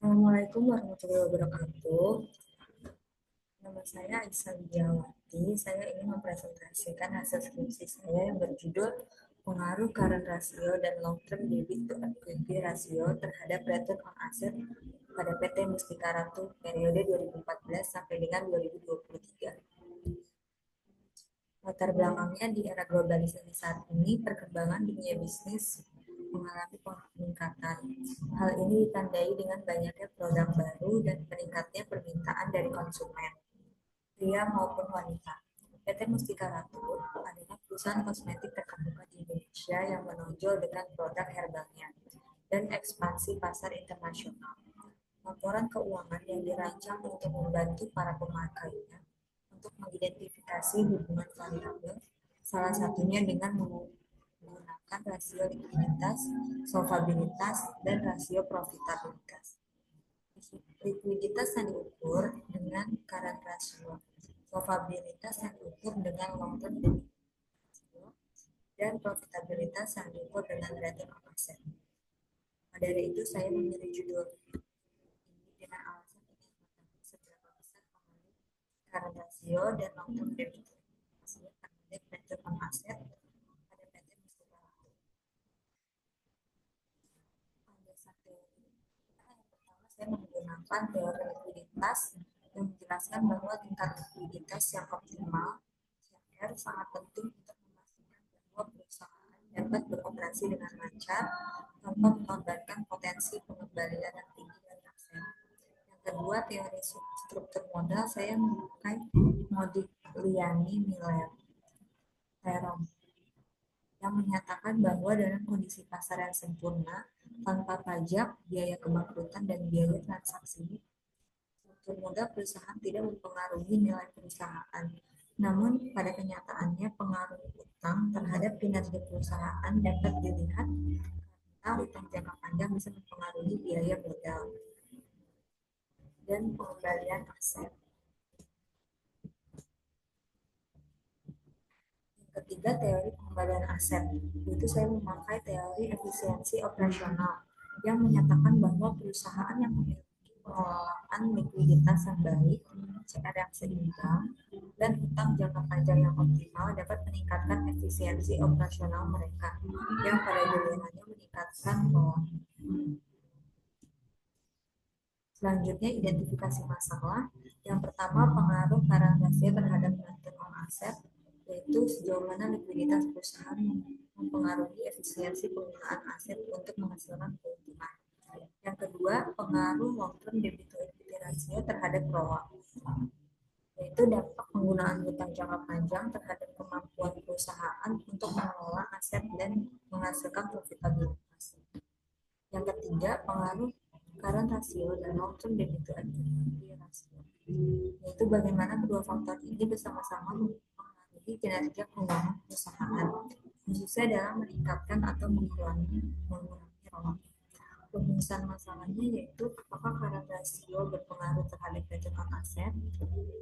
Assalamualaikum warahmatullahi wabarakatuh. Nama saya Aisyah Widiawati. Saya ingin mempresentasikan hasil skripsi saya yang berjudul Pengaruh Current Ratio dan Long Term Debit to Equity Ratio terhadap Return on Asset pada PT Mustika Ratu periode 2014 sampai dengan 2023. Latar belakangnya di era globalisasi saat ini, perkembangan dunia bisnis mengalami peningkatan. Hal ini ditandai dengan banyaknya produk baru dan meningkatnya permintaan dari konsumen, pria maupun wanita. PT Mustika Ratu adalah perusahaan kosmetik terkemuka di Indonesia yang menonjol dengan produk herbalnya dan ekspansi pasar internasional. Laporan keuangan yang dirancang untuk membantu para pemakainya untuk mengidentifikasi hubungan variabel, salah satunya dengan menggunakan rasio likuiditas, solvabilitas, dan rasio profitabilitas. Likuiditas yang diukur dengan current ratio, solvabilitas yang diukur dengan long term ratio, dan profitabilitas yang diukur dengan return on asset. Dari itu saya memilih judul ini dengan alasan ingin mengetahui seberapa besar pengaruh current ratio dan long term ratio terhadap return on asset pada PT Mustika Ratu. Dasar teori yang pertama saya menggunakan teori likuiditas yang menjelaskan bahwa tingkat likuiditas yang optimal (CR) sangat penting untuk memastikan bahwa perusahaan dapat beroperasi dengan lancar tanpa mengorbankan potensi pengembalian yang tinggi dari aset. Yang kedua, teori struktur modal saya memakai Modigliani Miller Theorem yang menyatakan bahwa dalam kondisi pasar yang sempurna, tanpa pajak, biaya kebangkrutan, dan biaya transaksi, struktur modal perusahaan tidak mempengaruhi nilai perusahaan. Namun, pada kenyataannya, pengaruh utang terhadap kinerja perusahaan dapat dilihat karena utang jangka panjang bisa mempengaruhi biaya modal dan pengembalian aset. Ketiga, teori pengembalian aset, yaitu saya memakai teori efisiensi operasional yang menyatakan bahwa perusahaan yang memiliki pengelolaan likuiditas yang baik, CR yang seimbang, dan utang jangka panjang yang optimal dapat meningkatkan efisiensi operasional mereka, yang pada gilirannya meningkatkan keuangan. Selanjutnya, identifikasi masalah. Yang pertama, pengaruh current ratio terhadap return on asset, yaitu sejauh mana likuiditas perusahaan mempengaruhi efisiensi penggunaan aset untuk menghasilkan keuntungan. Yang kedua, pengaruh long term debit to equity ratio terhadap ROA, yaitu dampak penggunaan hutang jangka panjang terhadap kemampuan perusahaan untuk mengelola aset dan menghasilkan profitabilitas. Yang ketiga, pengaruh current ratio dan long term debit to equity ratio, yaitu bagaimana kedua faktor ini bersama-sama mempengaruhi kinerja keuangan perusahaan, khususnya dalam meningkatkan atau mengurangi ROA. Rumusan masalahnya yaitu apakah current ratio berpengaruh terhadap return on asset.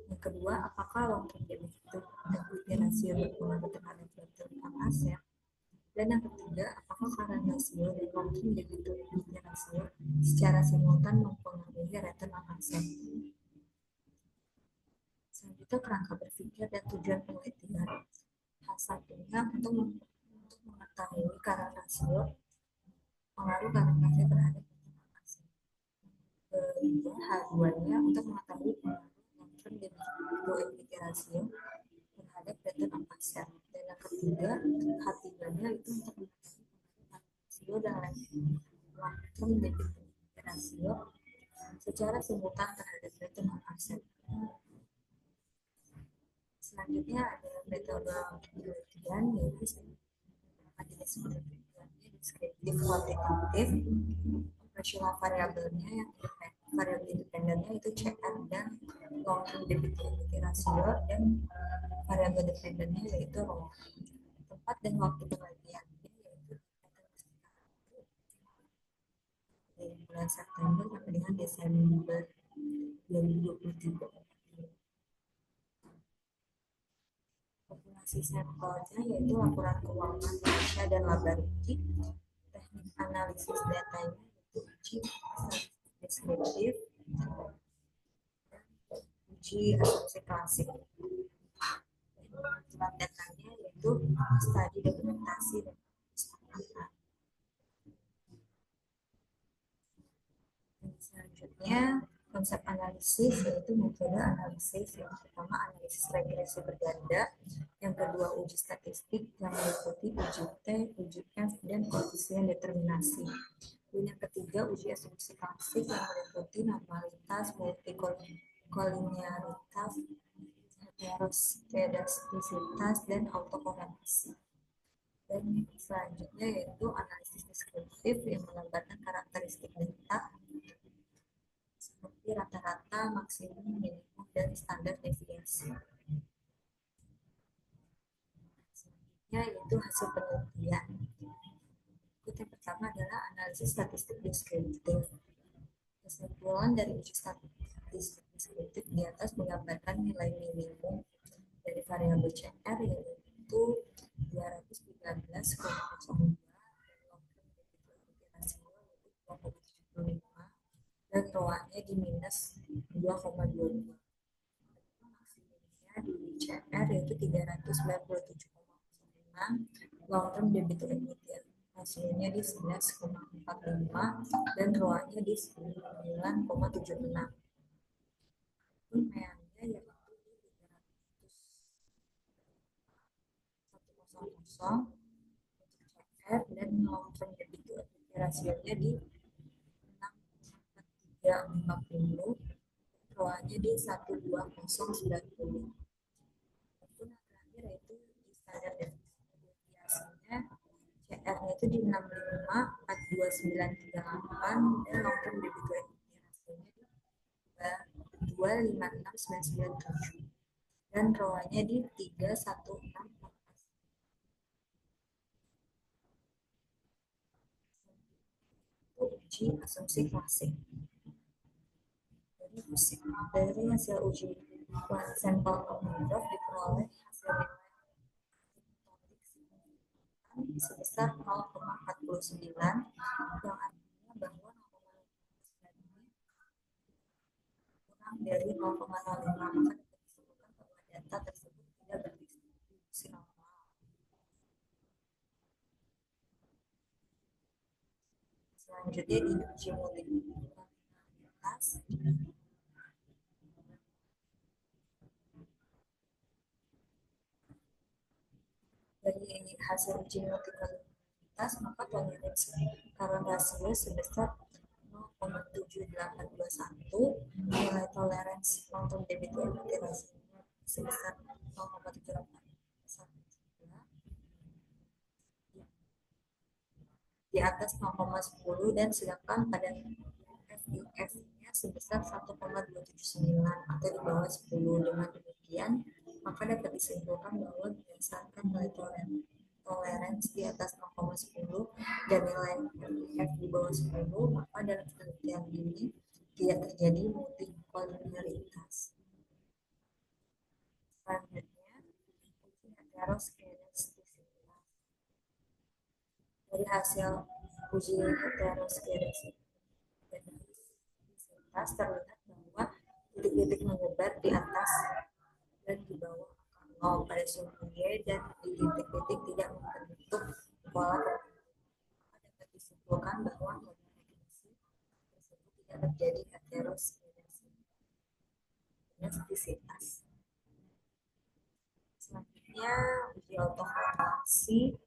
Yang kedua, apakah long term debit to equity ratio berpengaruh terhadap return on asset. Dan yang ketiga, apakah current ratio dan long term debit to equity ratio secara simultan mempengaruhi return on asset. Selanjutnya, kerangka berpikir dan tujuan penelitian. Hal satunya untuk mengetahui current ratio, pengaruh current ratio terhadap return on asset. Kedua, hal duanya untuk mengetahui pengaruh long term debit to equity ratio terhadap return on asset. Dan yang ketiga, hatinya itu untuk mengetahui rasio dan long term debit to equity ratio secara simultan terhadap return on asset. Selanjutnya ada metode penelitian, yaitu jenis penelitiannya deskriptif kuantitatif, operasional variabelnya yang variabel independennya itu CR dan long term debit to equity ratio, dan variabel dependennya yaitu ROA. Tempat dan waktu penelitiannya yaitu dari bulan September sampai dengan Desember 2023. Populasi sampelnya yaitu laporan keuangan Indonesia dan laba rugi. Teknik analisis datanya yaitu uji deskriptif, uji asumsi klasik. Landasannya yaitu studi dokumentasi dan perpustakaan. Selanjutnya, konsep analisis yaitu metode analisis. Yang pertama, analisis regresi berganda. Yang kedua, uji statistik yang meliputi uji T, uji F, dan koefisien determinasi. Dan yang ketiga, uji asumsi klasik yang meliputi normalitas, multikolinearitas, heteroskedastisitas, dan autokorelasi. Dan selanjutnya yaitu analisis deskriptif yang menggambarkan karakteristik data seperti rata-rata, maksimum, minimum, dan standar deviasi. Selanjutnya yaitu hasil penelitian. Yang pertama adalah analisis statistik deskriptif. Kesimpulan dari uji statistik deskriptif di atas menggambarkan nilai minimum dari variabel CR yaitu 213,02 dan ROA-nya di minus 2,22. Maksimumnya di CR yaitu 397,06, long term debit to equity hasilnya di 11,45 dan ROA-nya di 9,76. Unmeannya yaitu di 300,100 CR dan long term debit to equity rasionya di 6,350, ROA-nya di 12090. Yang terakhir yaitu di standar deviasinya CR-nya itu di 65, 42938 dan long term debit to equity rasionya di 256,997 dan ROA-nya di 316. Uji asumsi klasik. Dari hasil uji sampel tomograf diperoleh hasil nilai sebesar 0,49 yang artinya bahwa 0,09 kurang dari 0,05 maka disebutkan bahwa data tersebut tidak berdistribusi normal. Selanjutnya di uji multikulturalitas. Dari hasil uji multikulturalitas maka toleransi current rasio sebesar 0,7821, nilai toleransi long term debit to equity rasio sebesar 0,7811 di atas 0,10 dan sedangkan pada FIF-nya sebesar 1,279 atau di bawah 10. Dengan demikian, maka dapat disimpulkan bahwa berdasarkan nilai toleransi di atas 0,10 dan nilai FIF di bawah 10, maka dalam penelitian ini tidak terjadi multikolinearitas. Selanjutnya, heteroskedastisitas. Dari hasil uji heteroskedastisitas terlihat bahwa titik-titik menyebar di atas dan di bawah angka 0 pada sumbu Y dan di titik-titik tidak membentuk pola tertentu. Dapat disimpulkan bahwa regresi tersebut tidak terjadi heteroskedastisitas. Selanjutnya uji autokorelasi.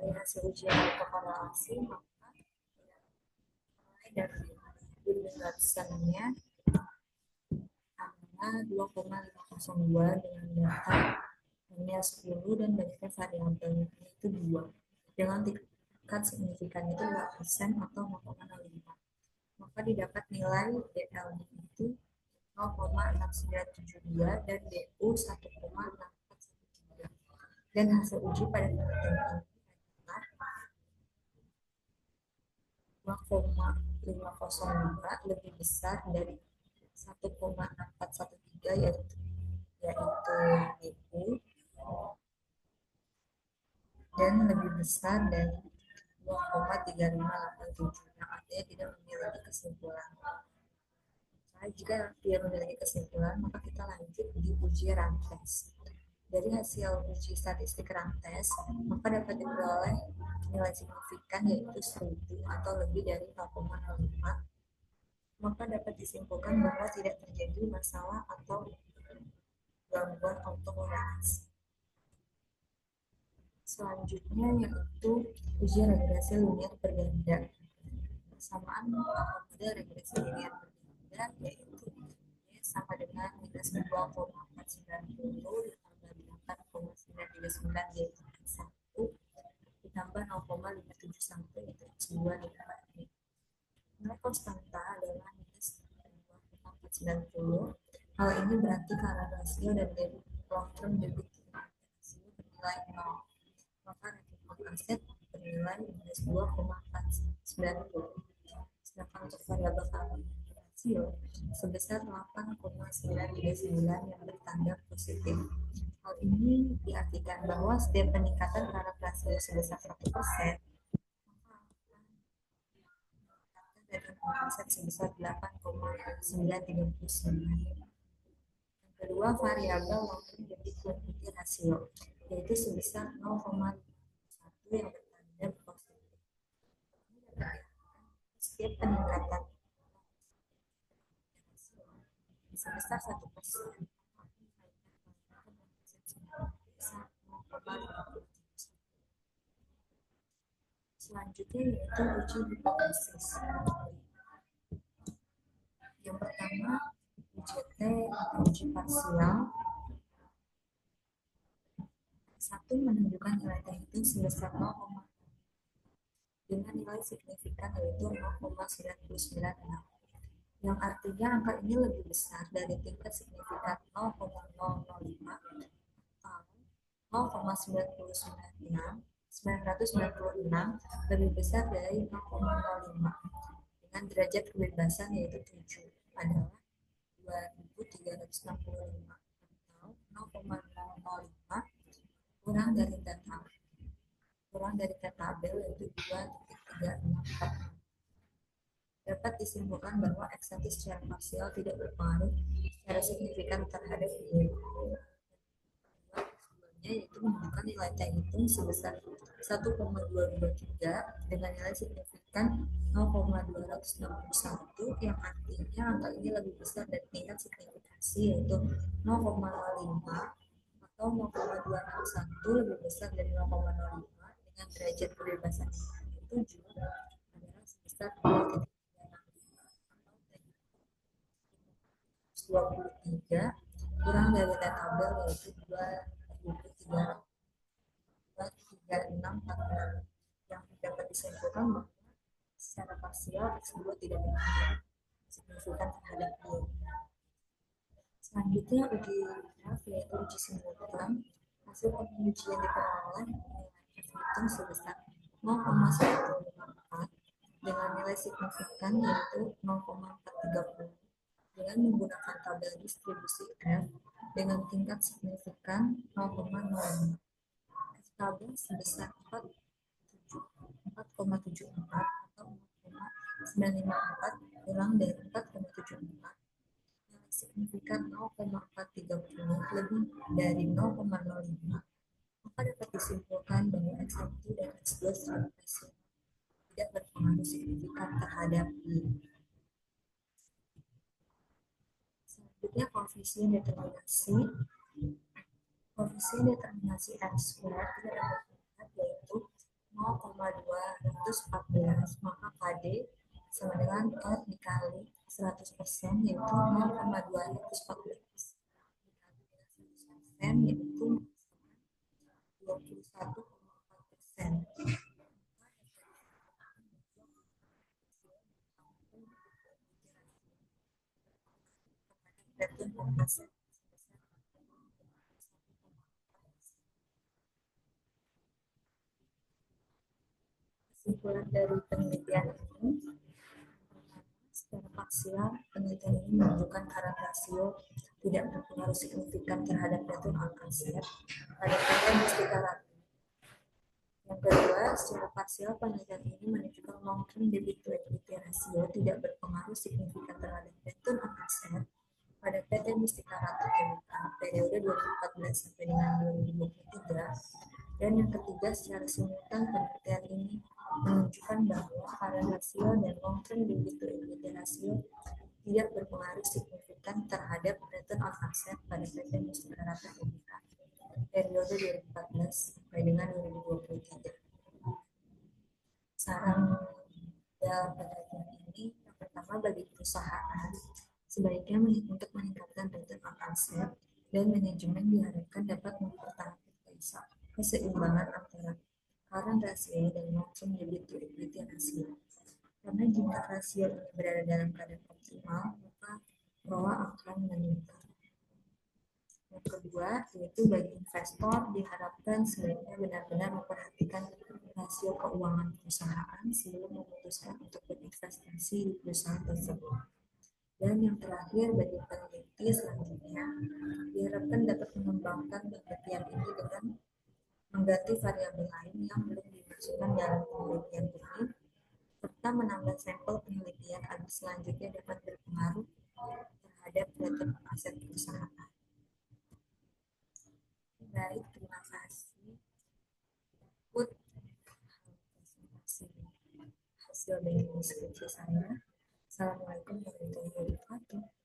Dari hasil ujian autokorelasi maka mulai dari bimbingan angka 2,502 dengan data hanya 10 dan banyaknya variabelnya itu 2 dengan tingkat signifikan itu 2% atau 0,05, maka didapat nilai DL-nya itu 0,6972 dan DU 1,6413 dan hasil uji pada penelitian ini adalah 2,502 lebih besar dari 1,413 yaitu DU dan lebih besar dari 2,3587, yang artinya tidak memiliki kesimpulan. Nah, jika dia memiliki kesimpulan, maka kita lanjut di uji rantes. Dari hasil uji statistik rantes, maka dapat diperoleh nilai signifikan yaitu 1000 atau lebih dari 0,05, maka dapat disimpulkan bahwa tidak terjadi masalah atau gangguan autonomis. Selanjutnya yaitu uji regresi linear berganda. Persamaan model regresi linear berganda yaitu Y sama dengan minus 2,490 ditambah 8,939 yaitu X1 ditambah 0,571 yaitu X2 ditambah X. Nilai konstanta adalah minus 2,490. Hal ini berarti karena rasio dan debit long term debit rasio bernilai 0, maka return aset bernilai minus 2,490. Sedangkan untuk variabel rasio sebesar 8,939 yang bertanda positif. Hal ini diartikan bahwa setiap peningkatan taraf rasio sebesar 1%, maka aset sebesar 8,939. Yang kedua, variabel long-term debit liquidity rasio, yaitu sebesar 0,1 yang bertanda positif. Setiap peningkatan sebesar 1%, selanjutnya yaitu uji hipotesis. Yang pertama, UJT uji parsial. Satu menunjukkan nilai T itu sebesar 0, dengan nilai signifikan yaitu 0,996, yang artinya angka ini lebih besar dari tingkat signifikan 0,005 atau 0,996 lebih besar dari 0,05, dengan derajat kebebasan yaitu 7 adalah 2365 atau 0,005 kurang dari tabel yaitu 2,364. Dapat disimpulkan bahwa eksentis secara parsial tidak berpengaruh secara signifikan terhadap yield. Yaitu menunjukkan nilai T hitung sebesar 1,223 dengan nilai signifikan 0,261, yang artinya angka ini lebih besar dari tingkat signifikasi yaitu 0,05 atau 0,261 lebih besar dari 0,05, dengan derajat kebebasan itu juga adalah sebesar 2,23 kurang dari tabel yaitu 2,3646, yang dapat disimpulkan bahwa secara parsial X2 tidak berpengaruh signifikan terhadap Y. Selanjutnya uji graf yaitu uji simultan. Hasil pengujian diperoleh nilai F hitung sebesar 0,154 dengan nilai signifikan yaitu 0,430 dengan menggunakan tabel distribusi F dengan tingkat signifikan 0,05. F-tabel sebesar 4,74 atau 0,954 kurang dari 4,74, nilai signifikan 0,430 lebih dari 0,05, maka dapat disimpulkan bahwa X1 dan X2 secara parsial tidak berpengaruh signifikan terhadap Y. Selanjutnya koefisien determinasi. Koefisien determinasi M-square tidak dapat dilihat yaitu 0,214, maka KD sama dengan R dikali 100% yaitu 0,214 dikali dengan 100% yaitu 21,4%. Kesimpulan dari penelitian ini, secara parsial penelitian ini menunjukkan karena rasio tidak berpengaruh signifikan terhadap return on asset pada konten mustikarat. Yang kedua, secara parsial penelitian ini menunjukkan long-term debit to equity ratio tidak berpengaruh signifikan terhadap return on asset pada PT Mustika Ratu Tbk periode 2014 sampai dengan 2023. Dan yang ketiga, secara simultan penelitian ini menunjukkan bahwa current ratio dan long-term debit to equity ratio tidak berpengaruh signifikan terhadap return on asset pada PT Mustika Ratu Tbk periode 2014 sampai dengan 2023. Saran dalam penelitian ini, yang pertama bagi perusahaan, sebaiknya untuk meningkatkan return on asset dan manajemen diharapkan dapat mempertahankan keseimbangan antara current ratio dan long-term debit to equity ratio. Karena jika rasio ini berada dalam keadaan optimal, maka ROA akan meningkat. Yang kedua, yaitu bagi investor diharapkan sebaiknya benar-benar memperhatikan rasio keuangan perusahaan sebelum memutuskan untuk berinvestasi di perusahaan tersebut. Dan yang terakhir, bagi peneliti selanjutnya, diharapkan dapat mengembangkan penelitian ini dengan mengganti variabel lain yang belum dimasukkan dalam penelitian ini, serta menambah sampel penelitian agar selanjutnya dapat berpengaruh terhadap return aset perusahaan. Baik, terima kasih. Hasil dari diskusi saya. Assalamualaikum warahmatullahi wabarakatuh.